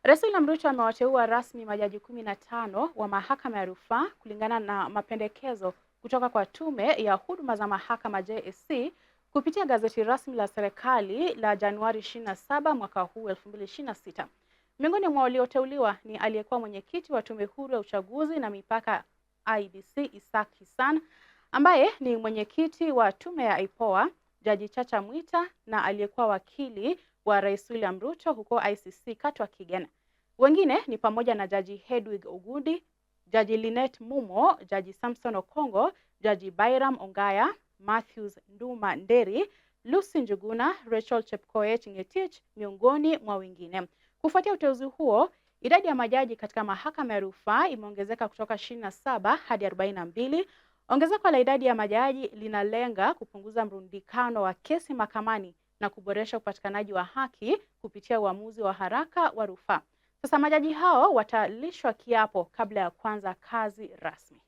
Rais William Ruto amewateua rasmi majaji 15 wa mahakama ya rufaa kulingana na mapendekezo kutoka kwa tume ya huduma za mahakama JSC kupitia gazeti rasmi la serikali la Januari 27 mwaka huu 2026. Miongoni mwa walioteuliwa ni aliyekuwa mwenyekiti wa tume huru ya uchaguzi na mipaka IEBC Isaac Hissan, ambaye ni mwenyekiti wa tume ya IPOA Jaji Chacha Mwita, na aliyekuwa wakili wa Rais William Ruto huko ICC Katwa Kigen. Wengine ni pamoja na Jaji Hedwig Ogundi, Jaji Linet Mumo, Jaji Samson Okongo, Jaji Bairam Ongaya, Matthews Nduma Nderi, Lucy Njuguna, Rachel Chepkoech Ngetich, miongoni mwa wengine. Kufuatia uteuzi huo, idadi ya majaji katika mahakama ya rufaa imeongezeka kutoka 27 hadi 42. Ongezeko la idadi ya majaji linalenga kupunguza mrundikano wa kesi mahakamani na kuboresha upatikanaji wa haki kupitia uamuzi wa haraka wa rufaa. Sasa majaji hao watalishwa kiapo kabla ya kuanza kazi rasmi.